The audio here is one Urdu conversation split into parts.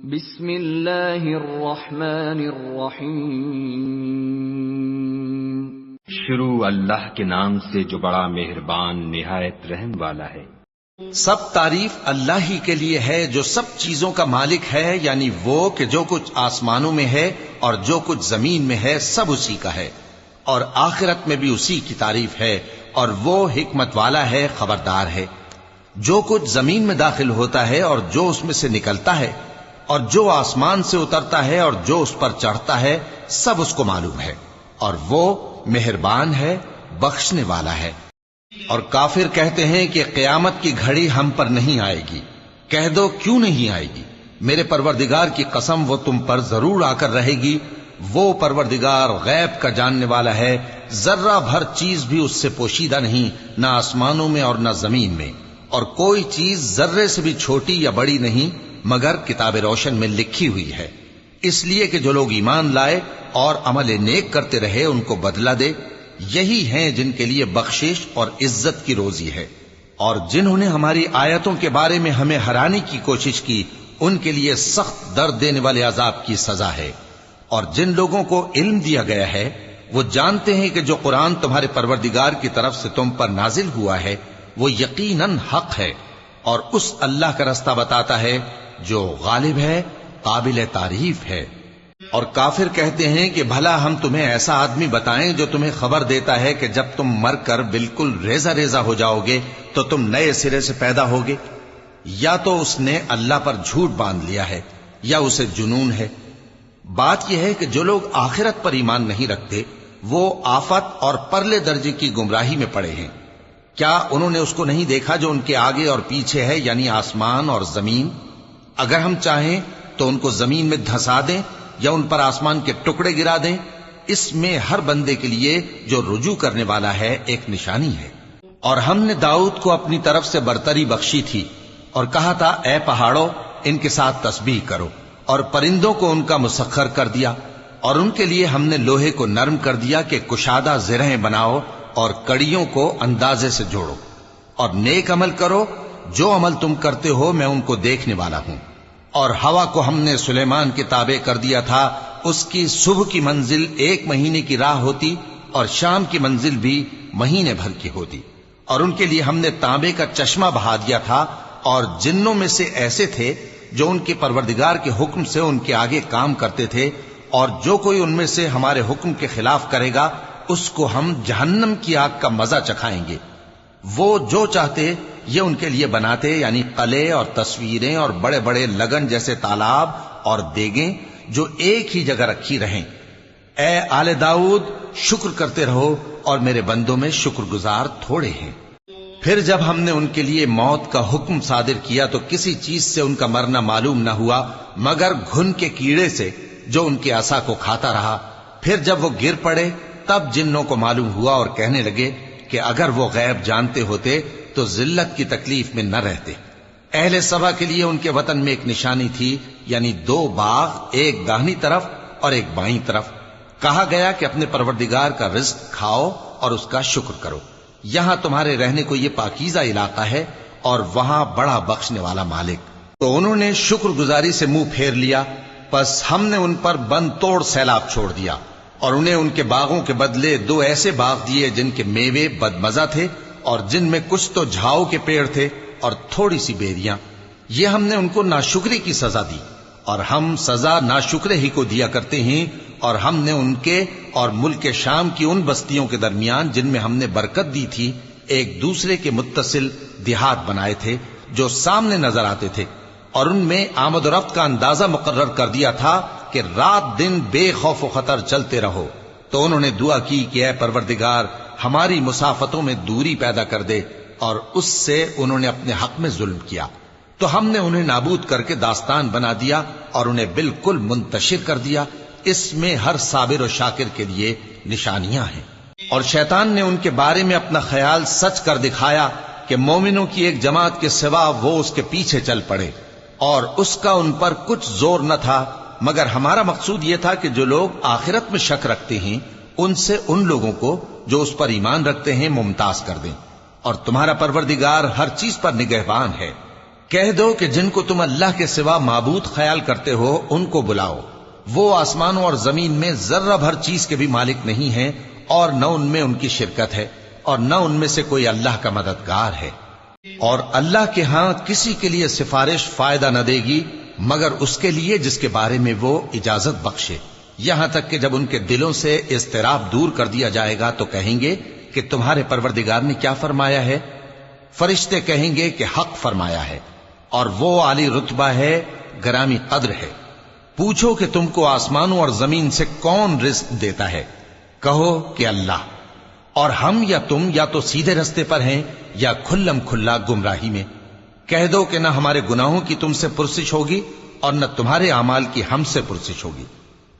بسم اللہ الرحمن الرحیم۔ شروع اللہ کے نام سے جو بڑا مہربان نہایت رحم والا ہے۔ سب تعریف اللہ ہی کے لیے ہے جو سب چیزوں کا مالک ہے، یعنی وہ کہ جو کچھ آسمانوں میں ہے اور جو کچھ زمین میں ہے سب اسی کا ہے، اور آخرت میں بھی اسی کی تعریف ہے، اور وہ حکمت والا ہے، خبردار ہے۔ جو کچھ زمین میں داخل ہوتا ہے اور جو اس میں سے نکلتا ہے، اور جو آسمان سے اترتا ہے اور جو اس پر چڑھتا ہے، سب اس کو معلوم ہے، اور وہ مہربان ہے، بخشنے والا ہے۔ اور کافر کہتے ہیں کہ قیامت کی گھڑی ہم پر نہیں آئے گی۔ کہہ دو کیوں نہیں آئے گی؟ میرے پروردگار کی قسم وہ تم پر ضرور آ کر رہے گی۔ وہ پروردگار غیب کا جاننے والا ہے، ذرہ بھر چیز بھی اس سے پوشیدہ نہیں، نہ آسمانوں میں اور نہ زمین میں، اور کوئی چیز ذرے سے بھی چھوٹی یا بڑی نہیں مگر کتاب روشن میں لکھی ہوئی ہے، اس لیے کہ جو لوگ ایمان لائے اور عمل نیک کرتے رہے ان کو بدلہ دے۔ یہی ہیں جن کے لیے بخشش اور عزت کی روزی ہے، اور جنہوں نے ہماری آیتوں کے بارے میں ہمیں ہرانے کی کوشش کی ان کے لیے سخت درد دینے والے عذاب کی سزا ہے۔ اور جن لوگوں کو علم دیا گیا ہے وہ جانتے ہیں کہ جو قرآن تمہارے پروردگار کی طرف سے تم پر نازل ہوا ہے وہ یقیناً حق ہے، اور اس اللہ کا رستہ بتاتا ہے جو غالب ہے، قابل تعریف ہے۔ اور کافر کہتے ہیں کہ بھلا ہم تمہیں ایسا آدمی بتائیں جو تمہیں خبر دیتا ہے کہ جب تم مر کر بالکل ریزہ ریزہ ہو جاؤ گے تو تم نئے سرے سے پیدا ہوگے؟ یا تو اس نے اللہ پر جھوٹ باندھ لیا ہے یا اسے جنون ہے۔ بات یہ ہے کہ جو لوگ آخرت پر ایمان نہیں رکھتے وہ آفت اور پرلے درجے کی گمراہی میں پڑے ہیں۔ کیا انہوں نے اس کو نہیں دیکھا جو ان کے آگے اور پیچھے ہے، یعنی آسمان اور زمین؟ اگر ہم چاہیں تو ان کو زمین میں دھسا دیں یا ان پر آسمان کے ٹکڑے گرا دیں، اس میں ہر بندے کے لیے جو رجوع کرنے والا ہے ایک نشانی ہے۔ اور ہم نے داؤد کو اپنی طرف سے برتری بخشی تھی اور کہا تھا اے پہاڑوں ان کے ساتھ تسبیح کرو، اور پرندوں کو ان کا مسخر کر دیا، اور ان کے لیے ہم نے لوہے کو نرم کر دیا کہ کشادہ زرہیں بناؤ اور کڑیوں کو اندازے سے جوڑو، اور نیک عمل کرو، جو عمل تم کرتے ہو میں ان کو دیکھنے والا ہوں۔ اور ہوا کو ہم نے سلیمان کے تابع کر دیا تھا، اس کی صبح کی منزل 1 مہینے کی راہ ہوتی اور شام کی منزل بھی مہینے بھر کی ہوتی۔ اور ان کے لیے ہم نے تانبے کا چشمہ بہا دیا تھا، اور جنوں میں سے ایسے تھے جو ان کے پروردگار کے حکم سے ان کے آگے کام کرتے تھے، اور جو کوئی ان میں سے ہمارے حکم کے خلاف کرے گا اس کو ہم جہنم کی آگ کا مزہ چکھائیں گے۔ وہ جو چاہتے یہ ان کے لیے بناتے، یعنی قلعے اور تصویریں اور بڑے بڑے لگن جیسے تالاب اور دیگیں جو ایک ہی جگہ رکھی رہیں۔ اے آل داؤد شکر کرتے رہو، اور میرے بندوں میں شکر گزار تھوڑے ہیں۔ پھر جب ہم نے ان کے لیے موت کا حکم صادر کیا تو کسی چیز سے ان کا مرنا معلوم نہ ہوا مگر گھن کے کیڑے سے جو ان کے عصا کو کھاتا رہا۔ پھر جب وہ گر پڑے تب جنوں کو معلوم ہوا اور کہنے لگے کہ اگر وہ غیب جانتے ہوتے تو ذلت کی تکلیف میں نہ رہتے۔ اہل سبا کے لیے ان کے وطن میں ایک نشانی تھی، یعنی 2 باغ، ایک داہنی طرف اور ایک بائیں طرف۔ کہا گیا کہ اپنے پروردگار کا رزق کھاؤ اور اس کا شکر کرو، یہاں تمہارے رہنے کو یہ پاکیزہ علاقہ ہے اور وہاں بڑا بخشنے والا مالک۔ تو انہوں نے شکر گزاری سے منہ پھیر لیا، پس ہم نے ان پر بند توڑ سیلاب چھوڑ دیا، اور انہیں ان کے باغوں کے بدلے 2 ایسے باغ دیے جن کے میوے بدمزہ تھے اور جن میں کچھ تو جھاؤ کے پیڑ تھے اور تھوڑی سی بیریاں۔ یہ ہم نے ان کو ناشکری کی سزا دی، اور ہم سزا ناشکرے ہی کو دیا کرتے ہیں۔ اور ہم نے ان کے اور ملک شام کی ان بستیوں کے درمیان جن میں ہم نے برکت دی تھی ایک دوسرے کے متصل دیہات بنائے تھے جو سامنے نظر آتے تھے، اور ان میں آمد و رفت کا اندازہ مقرر کر دیا تھا کہ رات دن بے خوف و خطر چلتے رہو۔ تو انہوں نے دعا کی کہ اے پروردگار ہماری مسافتوں میں دوری پیدا کر دے، اور اس سے انہوں نے اپنے حق میں ظلم کیا، تو ہم نے انہیں نابود کر کے داستان بنا دیا اور انہیں بالکل منتشر کر دیا۔ اس میں ہر صابر و شاکر کے لیے نشانیاں ہیں۔ اور شیطان نے ان کے بارے میں اپنا خیال سچ کر دکھایا کہ مومنوں کی ایک جماعت کے سوا وہ اس کے پیچھے چل پڑے، اور اس کا ان پر کچھ زور نہ تھا، مگر ہمارا مقصود یہ تھا کہ جو لوگ آخرت میں شک رکھتے ہیں ان سے ان لوگوں کو جو اس پر ایمان رکھتے ہیں ممتاز کر دیں۔ اور تمہارا پروردگار ہر چیز پر نگہبان ہے۔ کہہ دو کہ جن کو تم اللہ کے سوا معبود خیال کرتے ہو ان کو بلاؤ، وہ آسمانوں اور زمین میں ذرہ بھر چیز کے بھی مالک نہیں ہیں، اور نہ ان میں ان کی شرکت ہے، اور نہ ان میں سے کوئی اللہ کا مددگار ہے، اور اللہ کے ہاں کسی کے لیے سفارش فائدہ نہ دے گی مگر اس کے لیے جس کے بارے میں وہ اجازت بخشے، یہاں تک کہ جب ان کے دلوں سے اضطراب دور کر دیا جائے گا تو کہیں گے کہ تمہارے پروردگار نے کیا فرمایا ہے؟ فرشتے کہیں گے کہ حق فرمایا ہے، اور وہ عالی رتبہ ہے، گرامی قدر ہے۔ پوچھو کہ تم کو آسمانوں اور زمین سے کون رزق دیتا ہے؟ کہو کہ اللہ، اور ہم یا تم یا تو سیدھے رستے پر ہیں یا کھلم کھلا گمراہی میں۔ کہہ دو کہ نہ ہمارے گناہوں کی تم سے پرسش ہوگی اور نہ تمہارے اعمال کی ہم سے پرسش ہوگی۔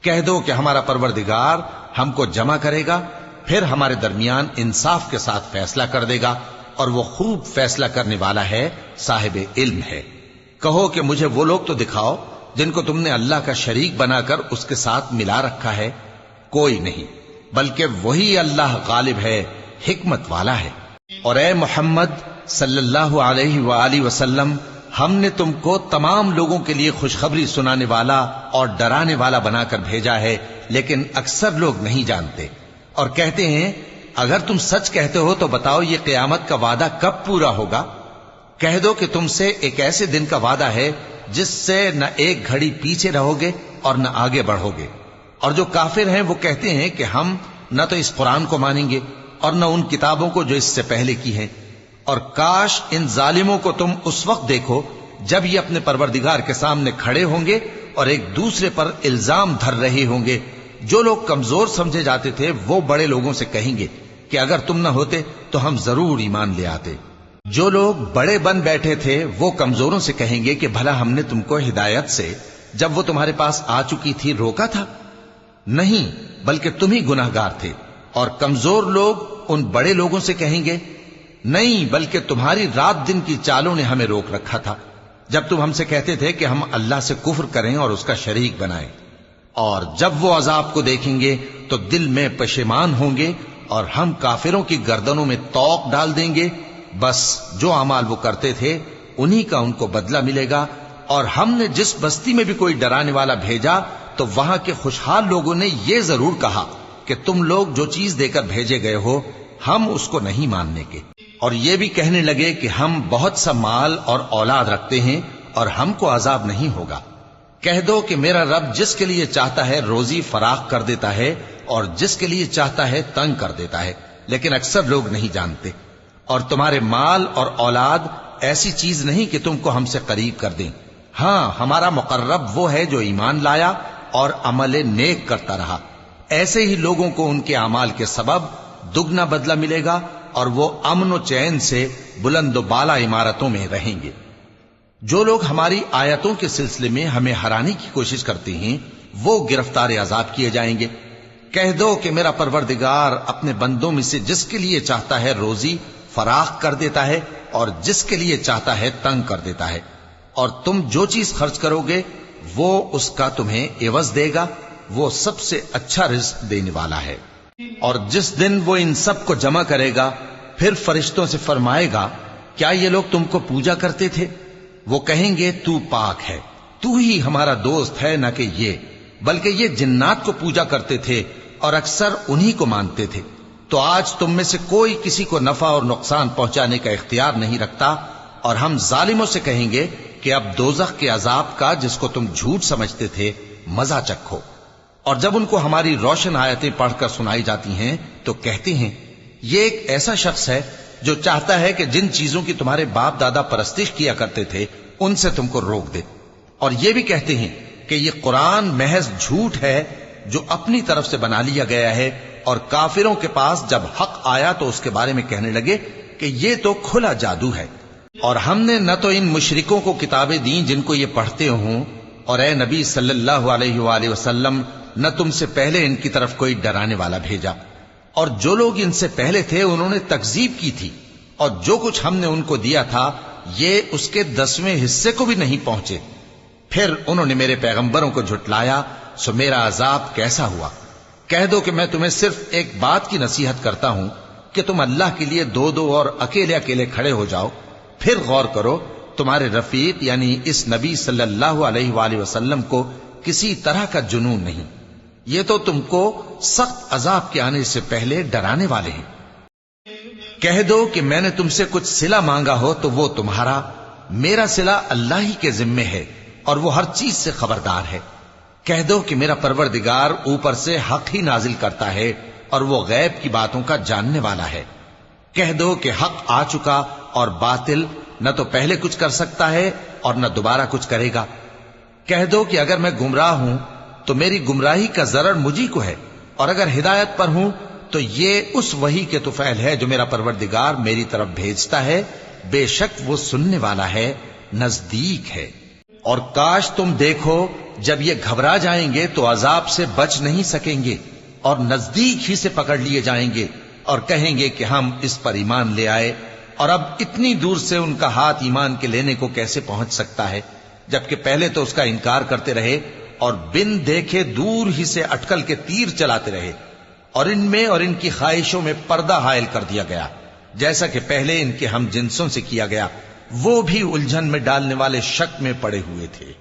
کہہ دو کہ ہمارا پروردگار ہم کو جمع کرے گا، پھر ہمارے درمیان انصاف کے ساتھ فیصلہ کر دے گا، اور وہ خوب فیصلہ کرنے والا ہے، صاحب علم ہے۔ کہو کہ مجھے وہ لوگ تو دکھاؤ جن کو تم نے اللہ کا شریک بنا کر اس کے ساتھ ملا رکھا ہے۔ کوئی نہیں، بلکہ وہی اللہ غالب ہے، حکمت والا ہے۔ اور اے محمد صلی اللہ علیہ وآلہ وسلم، ہم نے تم کو تمام لوگوں کے لیے خوشخبری سنانے والا اور ڈرانے والا بنا کر بھیجا ہے، لیکن اکثر لوگ نہیں جانتے، اور کہتے ہیں اگر تم سچ کہتے ہو تو بتاؤ یہ قیامت کا وعدہ کب پورا ہوگا؟ کہہ دو کہ تم سے ایک ایسے دن کا وعدہ ہے جس سے نہ ایک گھڑی پیچھے رہو گے اور نہ آگے بڑھو گے۔ اور جو کافر ہیں وہ کہتے ہیں کہ ہم نہ تو اس قرآن کو مانیں گے اور نہ ان کتابوں کو جو اس سے پہلے کی ہیں، اور کاش ان ظالموں کو تم اس وقت دیکھو جب یہ اپنے پروردگار کے سامنے کھڑے ہوں گے اور ایک دوسرے پر الزام دھر رہے ہوں گے۔ جو لوگ کمزور سمجھے جاتے تھے وہ بڑے لوگوں سے کہیں گے کہ اگر تم نہ ہوتے تو ہم ضرور ایمان لے آتے۔ جو لوگ بڑے بن بیٹھے تھے وہ کمزوروں سے کہیں گے کہ بھلا ہم نے تم کو ہدایت سے جب وہ تمہارے پاس آ چکی تھی روکا تھا؟ نہیں، بلکہ تم ہی گناہگار تھے۔ اور کمزور لوگ ان بڑے لوگوں سے کہیں گے نہیں، بلکہ تمہاری رات دن کی چالوں نے ہمیں روک رکھا تھا جب تم ہم سے کہتے تھے کہ ہم اللہ سے کفر کریں اور اس کا شریک بنائیں۔ اور جب وہ عذاب کو دیکھیں گے تو دل میں پشیمان ہوں گے، اور ہم کافروں کی گردنوں میں توق ڈال دیں گے۔ بس جو اعمال وہ کرتے تھے انہی کا ان کو بدلہ ملے گا۔ اور ہم نے جس بستی میں بھی کوئی ڈرانے والا بھیجا تو وہاں کے خوشحال لوگوں نے یہ ضرور کہا کہ تم لوگ جو چیز دے کر بھیجے گئے ہو ہم اس کو نہیں ماننے کے، اور یہ بھی کہنے لگے کہ ہم بہت سا مال اور اولاد رکھتے ہیں اور ہم کو عذاب نہیں ہوگا۔ کہہ دو کہ میرا رب جس کے لیے چاہتا ہے روزی فراخ کر دیتا ہے اور جس کے لیے چاہتا ہے تنگ کر دیتا ہے، لیکن اکثر لوگ نہیں جانتے۔ اور تمہارے مال اور اولاد ایسی چیز نہیں کہ تم کو ہم سے قریب کر دیں۔ ہاں، ہمارا مقرب وہ ہے جو ایمان لایا اور عمل نیک کرتا رہا۔ ایسے ہی لوگوں کو ان کے اعمال کے سبب دگنا بدلہ ملے گا، اور وہ امن و چین سے بلند و بالا عمارتوں میں رہیں گے۔ جو لوگ ہماری آیتوں کے سلسلے میں ہمیں ہرانے کی کوشش کرتے ہیں وہ گرفتار عذاب کیے جائیں گے۔ کہہ دو کہ میرا پروردگار اپنے بندوں میں سے جس کے لیے چاہتا ہے روزی فراخ کر دیتا ہے اور جس کے لیے چاہتا ہے تنگ کر دیتا ہے، اور تم جو چیز خرچ کرو گے وہ اس کا تمہیں عوض دے گا، وہ سب سے اچھا رزق دینے والا ہے۔ اور جس دن وہ ان سب کو جمع کرے گا پھر فرشتوں سے فرمائے گا کیا یہ لوگ تم کو پوجا کرتے تھے؟ وہ کہیں گے تو پاک ہے، تو ہی ہمارا دوست ہے، نہ کہ یہ، بلکہ یہ جنات کو پوجا کرتے تھے اور اکثر انہی کو مانتے تھے۔ تو آج تم میں سے کوئی کسی کو نفع اور نقصان پہنچانے کا اختیار نہیں رکھتا، اور ہم ظالموں سے کہیں گے کہ اب دوزخ کے عذاب کا جس کو تم جھوٹ سمجھتے تھے مزہ چکھو۔ اور جب ان کو ہماری روشن آیتیں پڑھ کر سنائی جاتی ہیں تو کہتے ہیں یہ ایک ایسا شخص ہے جو چاہتا ہے کہ جن چیزوں کی تمہارے باپ دادا پرستش کیا کرتے تھے ان سے تم کو روک دے۔ اور یہ بھی کہتے ہیں کہ یہ قرآن محض جھوٹ ہے جو اپنی طرف سے بنا لیا گیا ہے، اور کافروں کے پاس جب حق آیا تو اس کے بارے میں کہنے لگے کہ یہ تو کھلا جادو ہے۔ اور ہم نے نہ تو ان مشرکوں کو کتابیں دیں جن کو یہ پڑھتے ہوں، اور اے نبی صلی اللہ علیہ وآلہ وسلم نہ تم سے پہلے ان کی طرف کوئی ڈرانے والا بھیجا، اور جو لوگ ان سے پہلے تھے انہوں نے تکذیب کی تھی، اور جو کچھ ہم نے ان کو دیا تھا یہ اس کے 10ویں حصے کو بھی نہیں پہنچے۔ پھر انہوں نے میرے پیغمبروں کو جھٹلایا، سو میرا عذاب کیسا ہوا۔ کہہ دو کہ میں تمہیں صرف ایک بات کی نصیحت کرتا ہوں کہ تم اللہ کے لیے دو دو اور اکیلے اکیلے کھڑے ہو جاؤ، پھر غور کرو تمہارے رفیق یعنی اس نبی صلی اللہ علیہ وآلہ وسلم کو کسی طرح کا جنون نہیں، یہ تو تم کو سخت عذاب کے آنے سے پہلے ڈرانے والے ہیں۔ کہہ دو کہ میں نے تم سے کچھ صلہ مانگا ہو تو وہ تمہارا، میرا صلہ اللہ ہی کے ذمے ہے اور وہ ہر چیز سے خبردار ہے۔ کہہ دو کہ میرا پروردگار اوپر سے حق ہی نازل کرتا ہے اور وہ غیب کی باتوں کا جاننے والا ہے۔ کہہ دو کہ حق آ چکا اور باطل نہ تو پہلے کچھ کر سکتا ہے اور نہ دوبارہ کچھ کرے گا۔ کہہ دو کہ اگر میں گمراہ ہوں تو میری گمراہی کا ضرر مجھی کو ہے، اور اگر ہدایت پر ہوں تو یہ اس وحی کے طفیل ہے جو میرا پروردگار میری طرف بھیجتا ہے، بے شک وہ سننے والا ہے، نزدیک ہے۔ اور کاش تم دیکھو جب یہ گھبرا جائیں گے تو عذاب سے بچ نہیں سکیں گے اور نزدیک ہی سے پکڑ لیے جائیں گے اور کہیں گے کہ ہم اس پر ایمان لے آئے، اور اب اتنی دور سے ان کا ہاتھ ایمان کے لینے کو کیسے پہنچ سکتا ہے، جبکہ پہلے تو اس کا انکار کرتے رہے اور بن دیکھے دور ہی سے اٹکل کے تیر چلاتے رہے، اور ان میں اور ان کی خواہشوں میں پردہ حائل کر دیا گیا، جیسا کہ پہلے ان کے ہم جنسوں سے کیا گیا، وہ بھی الجھن میں ڈالنے والے شک میں پڑے ہوئے تھے۔